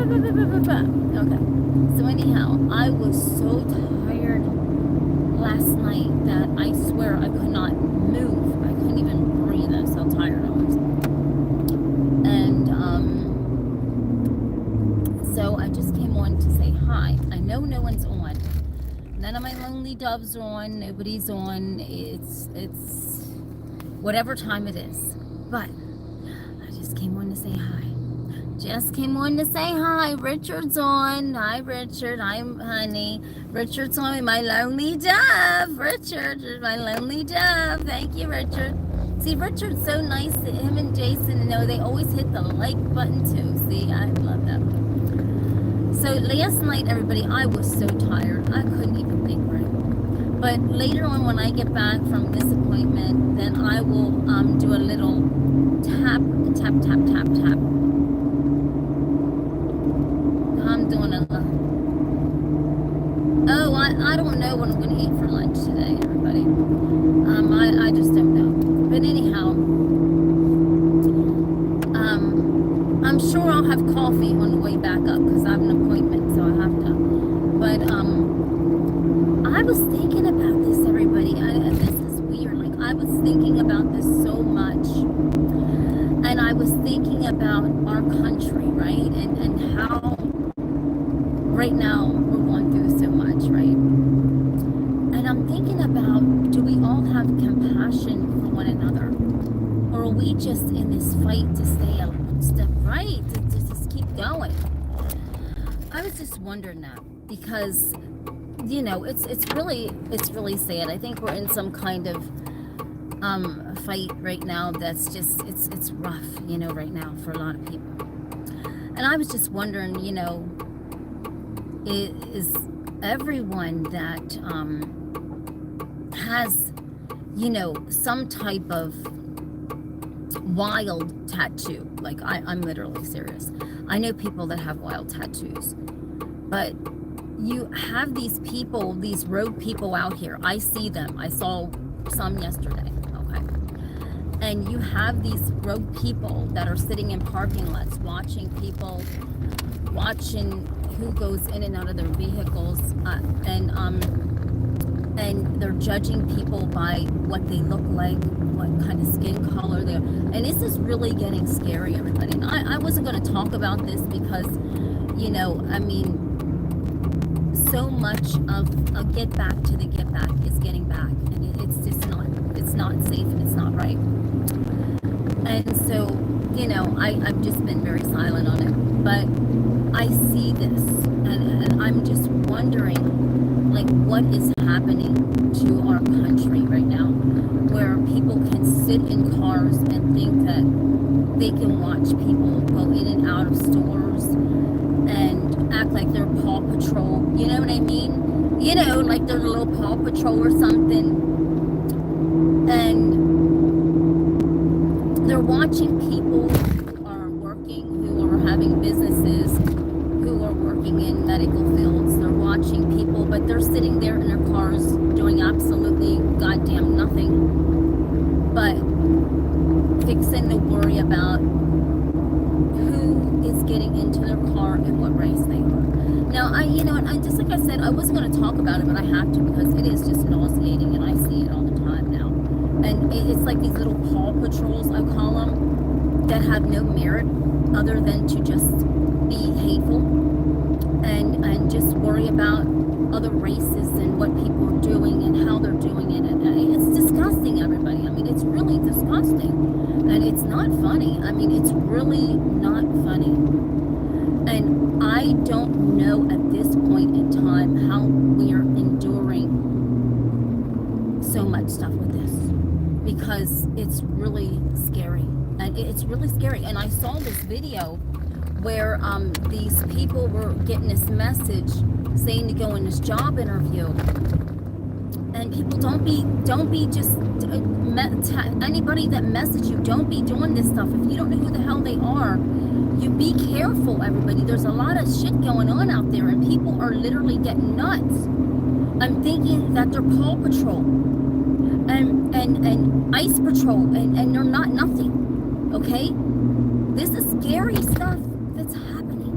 Okay. So anyhow, I was so tired last night that I swear I could not move. I couldn't even breathe. That's how tired I was. And so I just came on to say hi. I know no one's on. None of my lonely doves are on. Nobody's on. It's whatever time it is. But I just came on to say hi. Just came on to say hi. Richard's on. Hi, Richard. I'm Honey. Richard's on with my lonely dove. Richard, my lonely dove. Thank you, Richard. See, Richard's so nice. Him and Jason, you know, they always hit the like button too. See, I love that. So last night, everybody, I was so tired. I couldn't even think right. But later on, when I get back from this appointment, then I will do a little tap, tap, tap, tap, tap. I'm doing a lot. Oh, I don't know what I'm going to eat for lunch today, everybody. I just don't know. But anyhow, I'm sure I'll have coffee on the way back up because I have an appointment, so I have to. But I was thinking about this, everybody. This is weird. Like, I was thinking about this so much. And I was thinking about our country, right? And how right now we're going through so much, right? And I'm thinking about, do we all have compassion for one another? Or are we just in this fight to stay a step right, to just keep going? I was just wondering that because, you know, it's really sad. I think we're in some kind of fight right now that's just, it's rough, you know, right now for a lot of people. And I was just wondering, you know, is everyone that has, you know, some type of wild tattoo, like I'm literally serious. I know people that have wild tattoos, but you have these people, these rogue people out here. I see them. I saw some yesterday, okay? And you have these rogue people that are sitting in parking lots watching people, watching who goes in and out of their vehicles, and they're judging people by what they look like, what kind of skin color they're. And this is really getting scary, everybody. And I wasn't going to talk about this because, you know, I mean, so much of a get back to the get back is getting back, and it's just not, it's not safe and it's not right. And so, you know, I've just been very silent on it, but I see this, and I'm just wondering, like, what is happening to our country right now, where people can sit in cars and think that they can watch people go in and out of stores and act like they're Paw Patrol, you know what I mean? You know, like they're a little Paw Patrol or something, and they're watching people who are working, who are having businesses, who are working in medical fields. They're watching people, but they're sitting there in their cars doing absolutely goddamn nothing but fixing to worry about who is getting into their car and what race they are. Now, you know, and just like I said, I wasn't going to talk about it, but I have to because it is just nauseating, and I see it all the time now. And it's like these little Paw Patrols, I call them, that have no merit other than to just be hateful and just worry about other races and what people are doing and how they're doing it. And it's disgusting, everybody. I mean, it's really disgusting. And it's not funny. I mean, it's really not funny. And I don't know at this point in time how we are enduring so much stuff with this, because it's really scary. And it's really scary. And I saw this video where these people were getting this message saying to go in this job interview, and people don't be just anybody that message you, don't be doing this stuff if you don't know who the hell they are. You be careful, everybody. There's a lot of shit going on out there, and people are literally getting nuts. I'm thinking that they're Paw Patrol and Ice Patrol, and they're not nothing. Okay, this is scary stuff that's happening.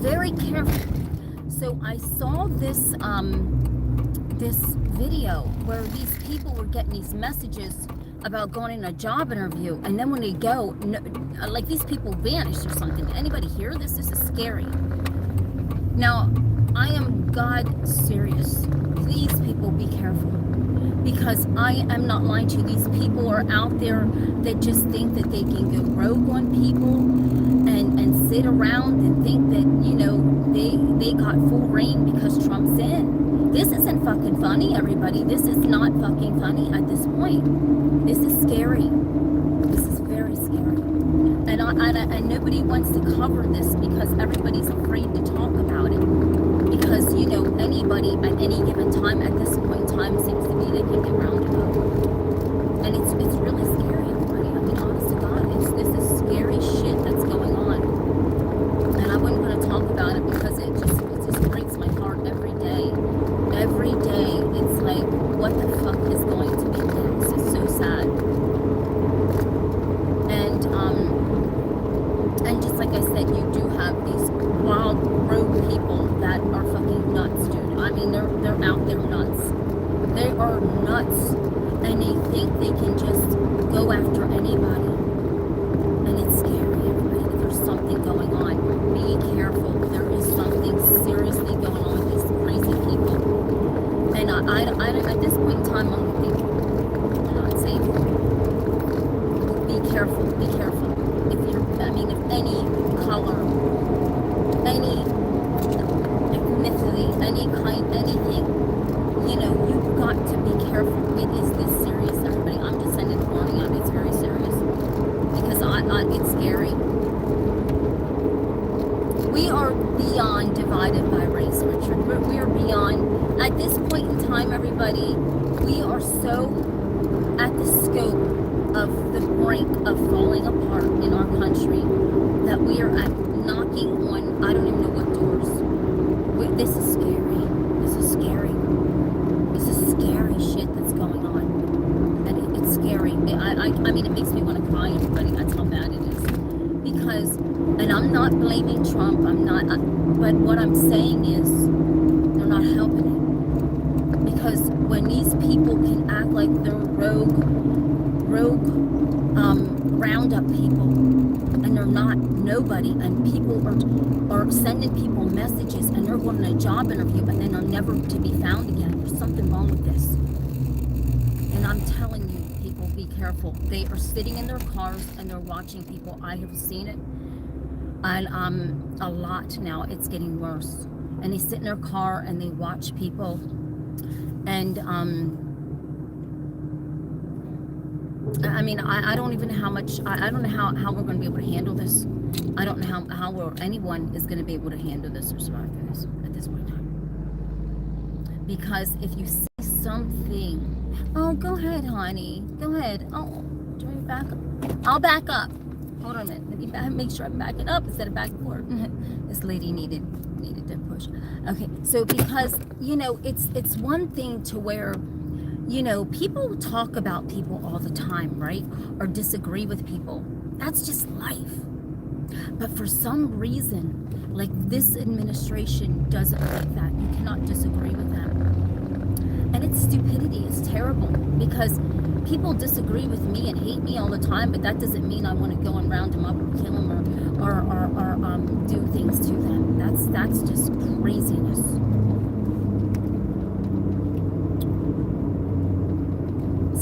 very careful. So I saw this this video where these people were getting these messages about going in a job interview, and then when they go, no, like these people vanished or something. Anybody hear this? This is scary. Now, I am God serious. Please, people, be careful. Because I am not lying to you. These people are out there that just think that they can go rogue on people and sit around and think that, you know, they got full reign because Trump's in. This isn't fucking funny, everybody. This is not fucking funny at this point. This is scary. This is very scary. And nobody wants to cover this because everybody's afraid to talk about it. Because, you know, anybody at any given time, at this point in time, seems to be they can get rounded up. And it's really scary, everybody. I mean, honest to God, this is scary shit that's going on. And I wasn't going to talk about it because it just breaks my heart every day. Every day, it's like, what the fuck is going to be next? It's so sad. And just like I said, you do have these wild rogue people that are fucking nuts, dude. I mean, they're out there nuts. They are nuts, and they think they can just go after anybody. And it's scary, everybody. There's something going on. Be careful. There is something seriously going on with these crazy people. And I at this point in time, I'm thinking, they're not safe. Be careful. Be careful. If any color, any ethnicity, any kind, anything, you know, you've got to be careful. It is this serious, everybody. I'm just sending a warning out. It's very serious because it's scary. We are beyond divided by race, Richard. We are beyond. At this point in time, everybody, we are so at the scope of the brink of falling apart in our country that we are at knocking on, I don't even know what doors. This is scary. This is scary. This is scary shit that's going on. And it's scary. I mean, it makes me want to cry, everybody. That's how bad it is. Because, and I'm not blaming Trump. I'm not, but what I'm saying is, they're not helping it. Because when these people can act like they're rogue roundup people, and they're not nobody, and people are sending people messages, and they're going to a job interview, and then they're never to be found again. There's something wrong with this. And I'm telling you, people, be careful. They are sitting in their cars and they're watching people. I have seen it, and a lot now. It's getting worse. And they sit in their car and they watch people, and I mean, I don't even know how much, I don't know how we're going to be able to handle this. I don't know how anyone is going to be able to handle this or survive through this at this point in time. Because if you see something, oh, go ahead, honey. Go ahead. Oh, do you back up? I'll back up. Hold on a minute. Let me make sure I'm backing up instead of back forward. This lady needed to push. Okay, so because, you know, it's one thing to where, you know, people talk about people all the time, right? Or disagree with people. That's just life. But for some reason, like this administration doesn't like that. You cannot disagree with them. And it's stupidity. It's terrible. Because people disagree with me and hate me all the time, but that doesn't mean I want to go and round them up or kill them or do things to them. That's just craziness.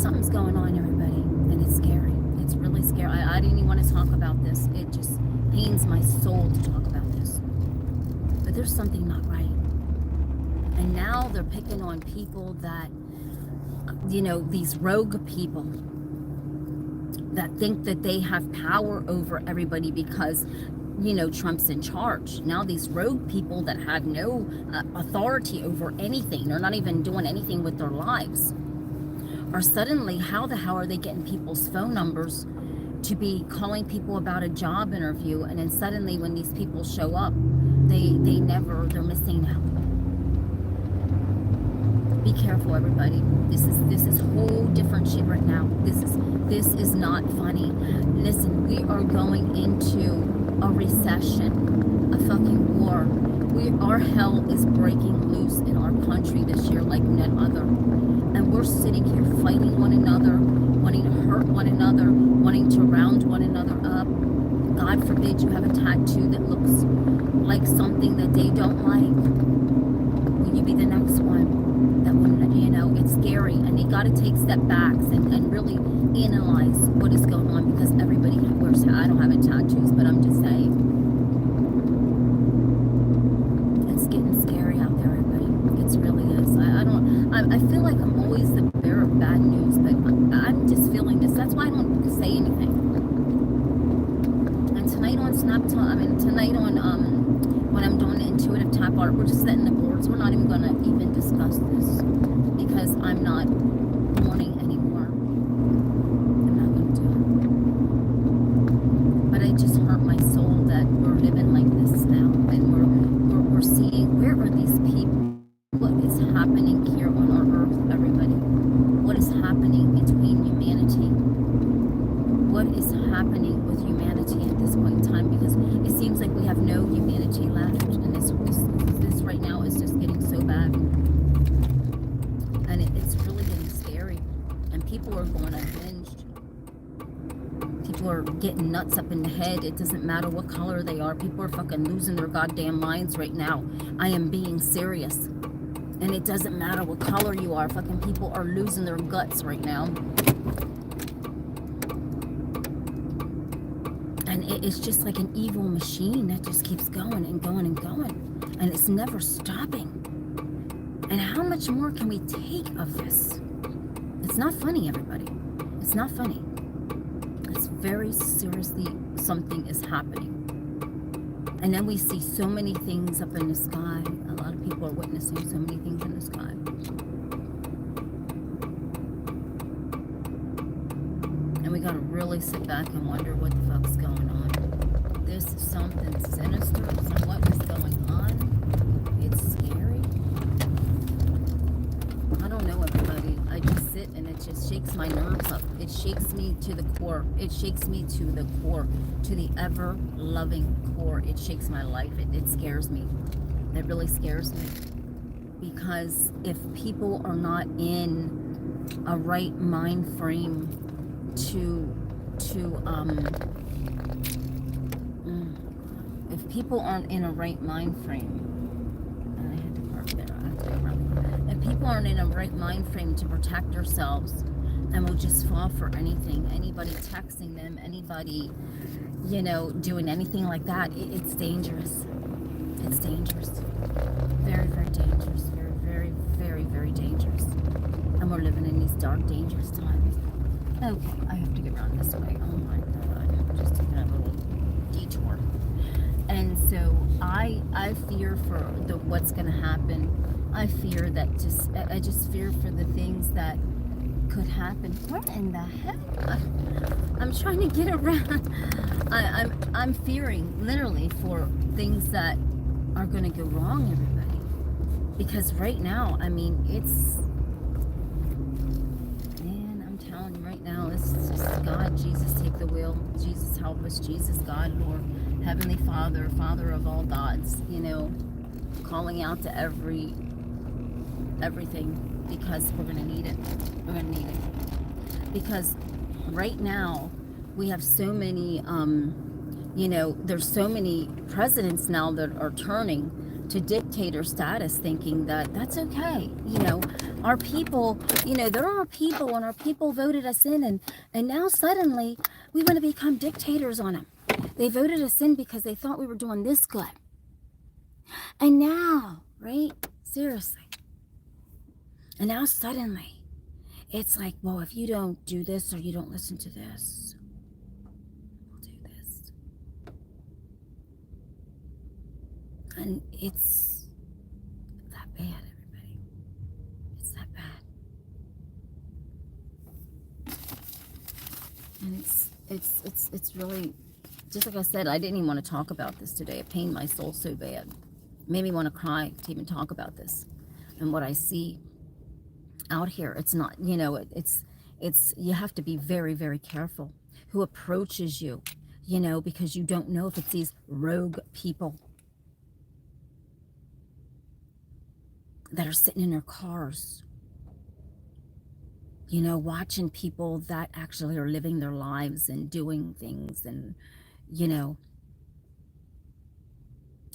Something's going on, everybody, and it's scary. It's really scary. I didn't even want to talk about this. It just pains my soul to talk about this. But there's something not right. And now they're picking on people that, you know, these rogue people that think that they have power over everybody because, you know, Trump's in charge. Now these rogue people that have no authority over anything, they're not even doing anything with their lives, are suddenly, how the hell are they getting people's phone numbers to be calling people about a job interview, and then suddenly when these people show up, they're missing out. Be careful, everybody. This is whole different shit right now. This is not funny. Listen, we are going into a recession, a fucking war. our hell is breaking loose in our country this year like none other. And we're sitting here fighting one another, wanting to hurt one another, wanting to round one another up. God forbid you have a tattoo that looks like something that they don't like. Will you be the next one? That one, you know, it's scary. And you got to take step backs and really analyze what is going on, because everybody wears, I don't have any tattoos, but I'm just saying. It's getting scary out there, everybody. It really is. I feel like I'm always the bearer of bad news, but I'm just feeling this. That's why I don't say anything. And tonight on tonight on when I'm doing the intuitive tap art, we're just setting the boards. We're not even going to even discuss this, because I'm not wanting anymore. I'm not going to do it. But it just hurt my soul that we're living like this now, and we're seeing, where are these people? What is happening here on our earth, everybody? What is happening between humanity? What is happening with humanity at this point in time? Because it seems like we have no humanity left, and this right now is just getting so bad, and it's really getting scary, and people are going unhinged. People are getting nuts up in the head. It doesn't matter what color they are. People are fucking losing their goddamn minds right now. I am being serious. And it doesn't matter what color you are. Fucking people are losing their guts right now. And it's just like an evil machine that just keeps going and going and going. And it's never stopping. And how much more can we take of this? It's not funny, everybody. It's not funny. It's very seriously, something is happening. And then we see so many things up in the sky. A lot of people are witnessing so many things in the sky. And we gotta really sit back and wonder what the fuck's going on. This is something sinister. So what is going on? It's scary. I don't know, everybody. I just sit and it just shakes my nerves up. It shakes me to the core. It shakes me to the core, to the ever-loving core. It shakes my life. It scares me. It really scares me. Because if people are not in a right mind frame if people aren't in a right mind frame, I had to park there. I have to go around. If people aren't in a right mind frame to protect themselves, and will just fall for anything, anybody texting them, anybody, you know, doing anything like that, it's dangerous. It's dangerous. Very, very dangerous. Very, very, very, very dangerous. And we're living in these dark, dangerous times. Okay, I have to get around this way. Oh my God, I'm just taking a little detour. And so I fear for what's going to happen. I fear that I just fear for the things that could happen. What in the hell? I'm trying to get around. I'm fearing literally for things that are going to go wrong, everybody. Because right now, I mean, man, I'm telling you right now, it's just God, Jesus, take the wheel. Jesus, help us. Jesus, God, Lord, Heavenly Father, Father of all gods, you know, calling out to everything, because we're going to need it. We're going to need it. Because right now, we have so many, you know, there's so many presidents now that are turning to dictator status, thinking that that's okay. You know, our people, you know, there are people, and our people voted us in, and now suddenly we want to become dictators on them. They voted us in because they thought we were doing this good. And now, right? Seriously. And now suddenly, it's like, well, if you don't do this or you don't listen to this, we'll do this. And it's that bad, everybody. It's that bad. And it's really, just like I said, I didn't even want to talk about this today. It pained my soul so bad. It made me want to cry to even talk about this. And what I see out here, it's not, you know, it's you have to be very, very careful who approaches you, you know, because you don't know if it's these rogue people. that are sitting in their cars, you know, watching people that actually are living their lives and doing things, and, you know,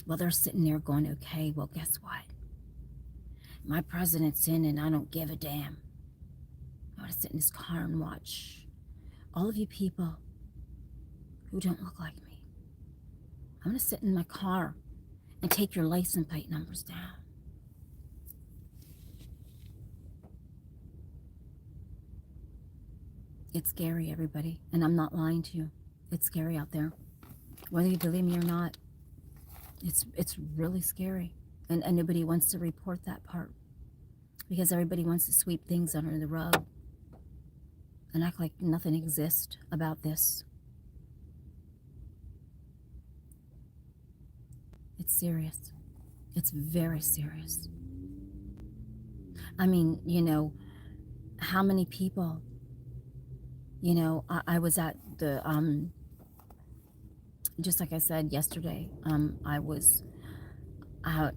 well, they're sitting there going, okay, well, guess what? My president's in and I don't give a damn. I want to sit in this car and watch all of you people who don't look like me. I'm going to sit in my car and take your license plate numbers down. It's scary, everybody, and I'm not lying to you. It's scary out there. Whether you believe me or not, it's really scary. And nobody wants to report that part, because everybody wants to sweep things under the rug and act like nothing exists about this. It's serious. It's very serious. I mean, you know, how many people, you know, I was at the, just like I said yesterday, I was at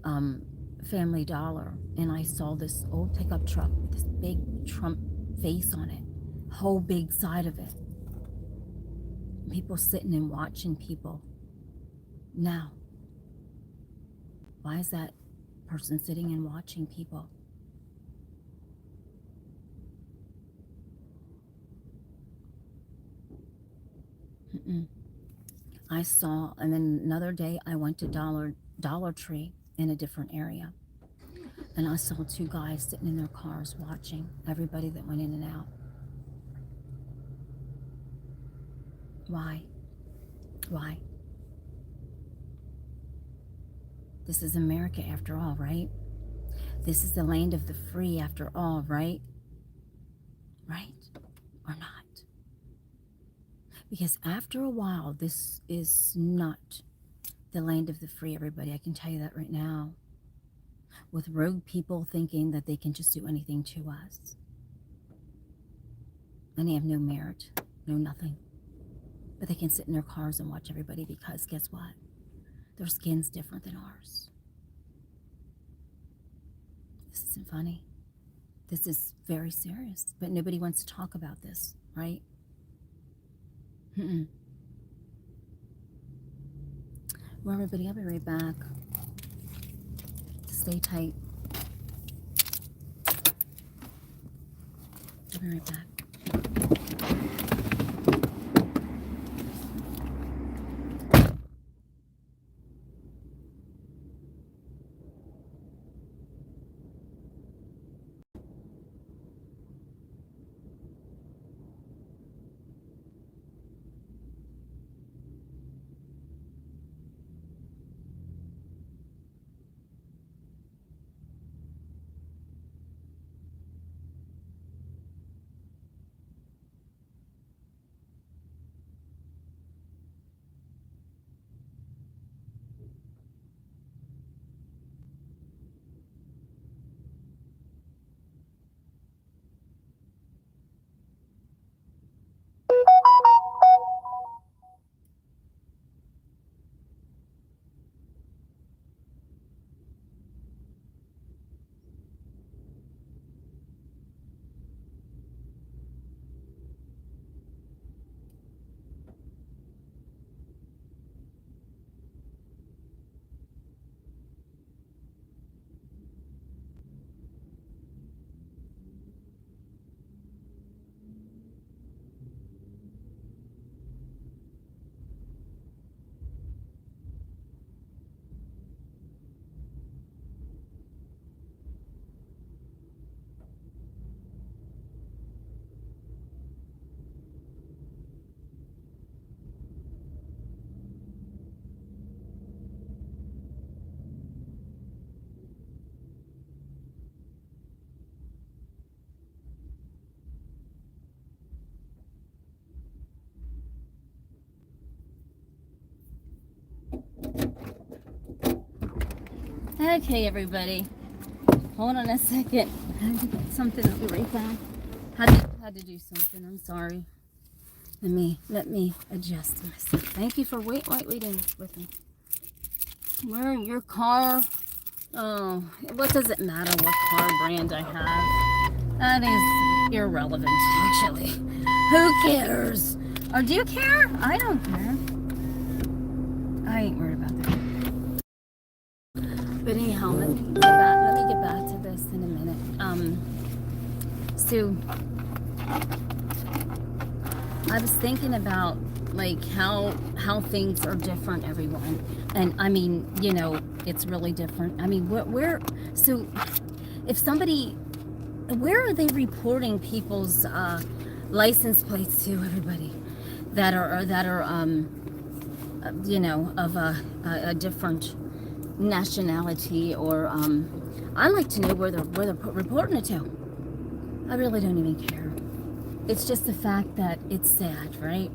Family Dollar, and I saw this old pickup truck with this big Trump face on it, whole big side of it. People sitting and watching people. Now, why is that person sitting and watching people? I saw, and then another day I went to Dollar Tree in a different area, and I saw two guys sitting in their cars watching everybody that went in and out. Why? Why? This is America after all, right? This is the land of the free after all, right? Right or not? Because after a while, this is not the land of the free, everybody. I can tell you that right now. With rogue people thinking that they can just do anything to us. And they have no merit, no nothing. But they can sit in their cars and watch everybody, because guess what? Their skin's different than ours. This isn't funny. This is very serious. But nobody wants to talk about this, right? Well, everybody, I'll be right back. Stay tight. I'll be right back. Okay, everybody, hold on a second. I had to get something. I'll be right back. Had to do something. I'm sorry. Let me adjust myself. Thank you for waiting with me. We're in your car Oh, what does it matter what car brand I have? That is irrelevant, actually. Who cares? Or do you care? I don't care. I ain't worried about that. But anyhow, let me get back to this in a minute. So I was thinking about like how things are different, everyone. And I mean, you know, it's really different. I mean, where so if somebody, where are they reporting people's license plates to, everybody that are you know, of a different nationality, or I'd like to know where they're reporting it to. I really don't even care. It's just the fact that it's sad, right?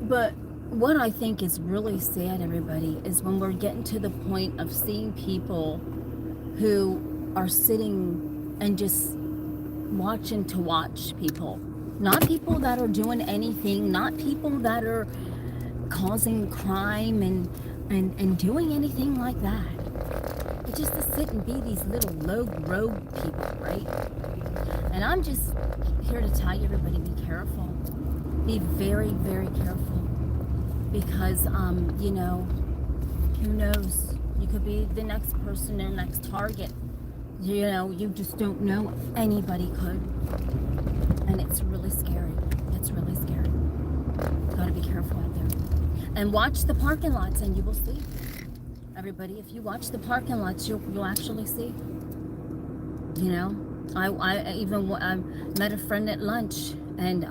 But what I think is really sad, everybody, is when we're getting to the point of seeing people who are sitting and just watching to watch people. Not people that are doing anything, not people that are causing crime and doing anything like that. But just to sit and be these little low road people, right? And I'm just here to tell you, everybody, be careful. Be very, very careful. Because, you know, who knows? You could be the next person, the next target. You know, you just don't know. Anybody could. And it's really scary. It's really scary. Gotta be careful out there. And watch the parking lots and you will see. Everybody, if you watch the parking lots, you'll actually see. You know, I even met a friend at lunch, and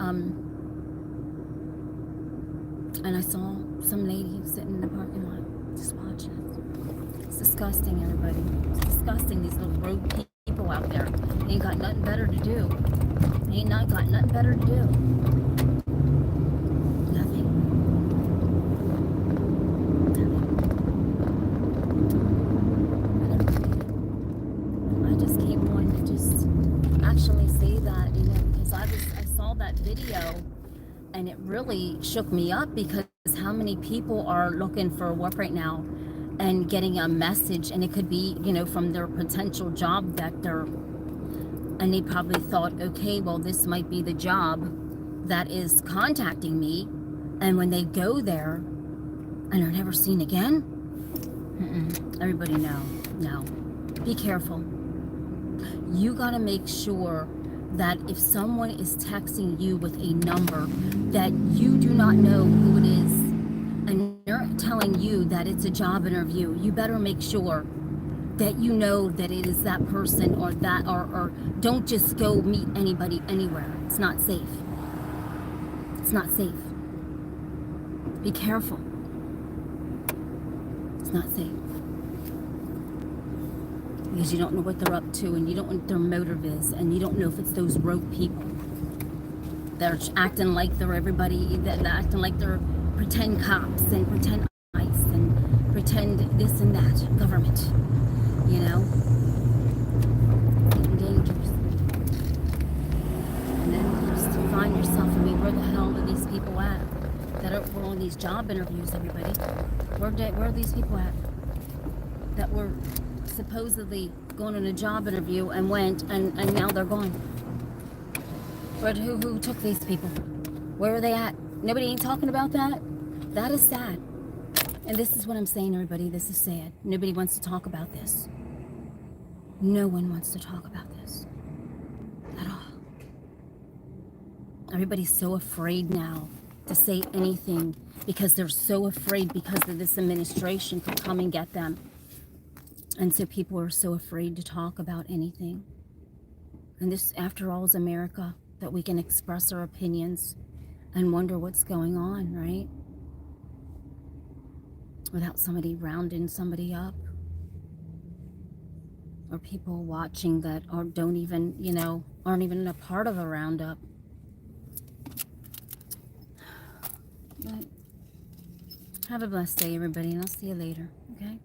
I saw some lady sitting in the parking lot just watching it. It's disgusting, everybody. It's disgusting. These little road people out there, they ain't got nothing better to do. They ain't not got nothing better to do. Nothing. I just came on to just actually say that, you know, because I saw that video and it really shook me up, because how many people are looking for work right now and getting a message, and it could be, you know, from their potential job that they're, and they probably thought, okay, well, this might be the job that is contacting me, and when they go there and are never seen again, everybody no, be careful. You got to make sure that if someone is texting you with a number that you do not know who it is, and they're telling you that it's a job interview, you better make sure that you know that it is that person, or that, or don't just go meet anybody anywhere. It's not safe. It's not safe. Be careful. It's not safe. Because you don't know what they're up to, and you don't know what their motive is, and you don't know if it's those rogue people that are acting like they're everybody, that acting like they're pretend cops and pretend ICE and pretend this and that government, you know? It's getting dangerous. And then you just find yourself, I mean, where the hell are these people at that are on these job interviews, everybody? Where are these people at that were supposedly going on a job interview and went, and now they're gone? But who took these people? Where are they at? Nobody ain't talking about that. That is sad. And this is what I'm saying, everybody. This is sad. Nobody wants to talk about this. No one wants to talk about this at all. Everybody's so afraid now to say anything, because they're so afraid because of this administration could come and get them. And so people are so afraid to talk about anything. And this, after all, is America, that we can express our opinions and wonder what's going on, right? Without somebody rounding somebody up. Or people watching that or don't even, you know, aren't even a part of a roundup. But have a blessed day, everybody, and I'll see you later, okay?